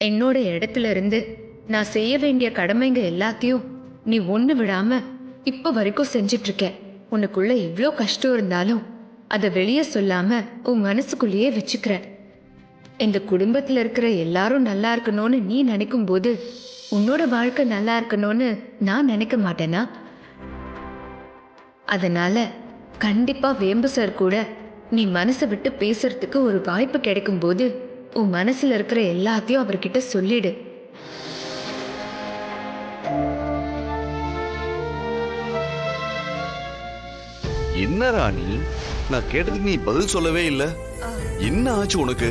என்னோட இடத்துல இருந்து நான் செய்ய வேண்டிய கடமைங்க எல்லாத்தையும் நீ ஒண்ணு விடாம இப்ப வரைக்கும் செஞ்சிட்டு இருக்க. உனக்குள்ள இவ்ளோ கஷ்டம் இருந்தாலும் அதை வெளியே சொல்லாம உன் மனசுக்குள்ளேயே வச்சுக்கிற. இந்த குடும்பத்துல இருக்கிற எல்லாரும் நல்லா இருக்கணும்னு நீ நினைக்கும் போது உன்னோட வாழ்க்கை நல்லா இருக்கணும்னு நான் நினைக்க மாட்டேனா? அதனால கண்டிப்பா வேம்பு சார் கூட நீ மனசை விட்டு பேசுறதுக்கு ஒரு வாய்ப்பு கிடைக்கும் போது உன் மனசுல இருக்கிற எல்லாத்தையும் அவர்கிட்ட சொல்லிடு. என்ன ராணி, நான் கேட்டதுக்கு நீ பதில் சொல்லவே இல்ல. என்ன ஆச்சு உனக்கு?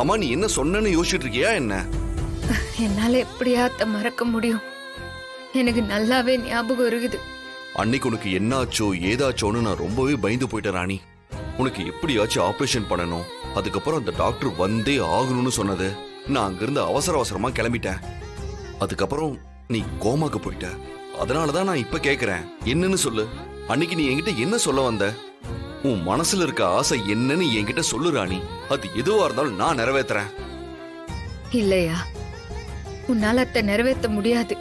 அம்மா நீ என்ன சொன்னன்னு யோசிச்சுட்டு இருக்கியா என்ன? என்னால எப்படியா மறக்க முடியும்? எனக்கு நல்லாவே ஞாபகம் இருக்குது. அன்னைக்கு உனக்கு என்ன ஆச்சோ ஏதாச்சோன்னு நான் ரொம்பவே பயந்து போயிட்டேன் ராணி. உனக்கு எப்படியாச்சும் ஆபரேஷன் பண்ணணும், அதுக்கப்புறம் அந்த டாக்டர் வந்தே ஆகணும்னு சொன்னது. நான் அங்கிருந்து அவசர அவசரமா கிளம்பிட்டேன். அதுக்கப்புறம் நீ கோமாக்கு போயிட்ட. அதனாலதான் நான் இப்ப கேக்குறேன், என்னன்னு சொல்லு. அன்னைக்கு நீ என்கிட்ட என்ன சொல்ல வந்த? உன் மனசுல இருக்க ஆசை என்னன்னு என்கிட்ட சொல்லு ராணி. அது எதுவா இருந்தாலும் நான் நிறைவேற்றுறேன். இல்லையா, உன்னால அத்தை நிறைவேற்ற முடியாது.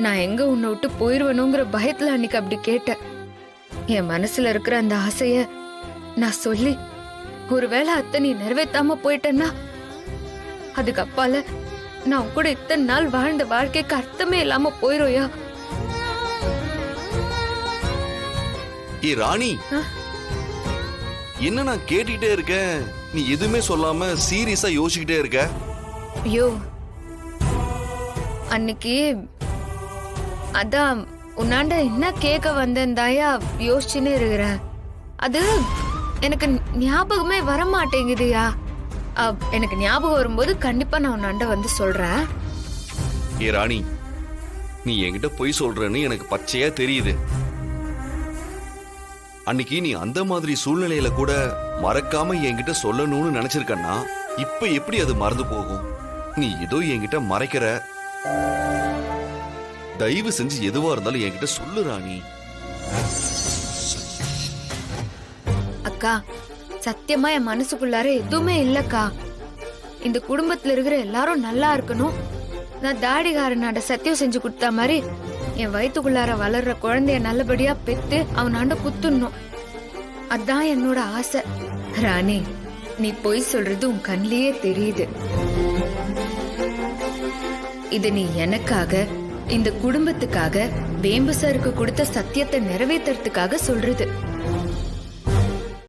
நான் எங்க உன்னை விட்டு போயிருவனுங்கிற பயத்துல அன்னைக்கு அப்படி கேட்டேன். என் மனசுல இருக்கிற அந்த ஆசைய நான் சொல்லி ஒருவேளை அத்தை நீ நிறைவேற்றாம போயிட்டேன்னா அதுக்கு அப்பால நான் உன் கூட இத்தனை நாள் வாழ்ந்த வாழ்க்கைக்கு அர்த்தமே இல்லாம போயிரோயா? ஏ ராணி, என்ன நான் கேட்டுக்கிட்டே இருக்கேன், நீ எதுவுமே சொல்லாம சீரியஸா யோசிச்சுக்கிட்டே இருக்க? ஐயோ, அன்னைக்கு அதான் உன்னாண்ட என்ன கேட்க வந்தேன்தாயா யோசிச்சுன்னு இருக்கிறேன். அது எனக்கு ஞாபகமே வர மாட்டேங்குதுயா. எனக்கு ஞாபகம் வரும்போது கண்டிப்பா நான் உன்னாண்ட வந்து சொல்றேன். ஏ ராணி, நீ என்கிட்ட பொய் சொல்றன்னு எனக்கு பச்சையா தெரியுது. அன்னைக்கு நீ அந்த மாதிரி சூழ்நிலையில கூட மறக்காம என்கிட்ட சொல்லணும்னு நினைச்சிருக்கன்னா இப்ப எப்படி அது மறந்து போகும்? நீ ஏதோ என்கிட்ட மறைக்கிற. தயவு செஞ்சு எதுவா இருந்தாலும் என்கிட்ட சொல்லு ராணி. அக்கா, சத்தியமா என் மனசுக்குள்ளார எதுவுமே இல்லக்கா. இந்த குடும்பத்துல இருக்கிற எல்லாரும் நல்லா இருக்கணும், நான் தாடிகாரனாட சத்தியம் செஞ்சு கொடுத்த மாதிரி என் வயிற்றுக்குள்ளார வளர்ற குழந்தைய நல்லபடியா பெத்து அவனாண்ட குத்துணும். அதான் என்னோட ஆசை. ராணி, நீ பொய் சொல்றது உன் கண்ணிலேயே தெரியுது. இது நீ எனக்காக, இந்த குடும்பத்துக்காக, வேம்பு சாருக்கு கொடுத்த சத்தியத்தை நிறைவேற்றுறதுக்காக சொல்றது.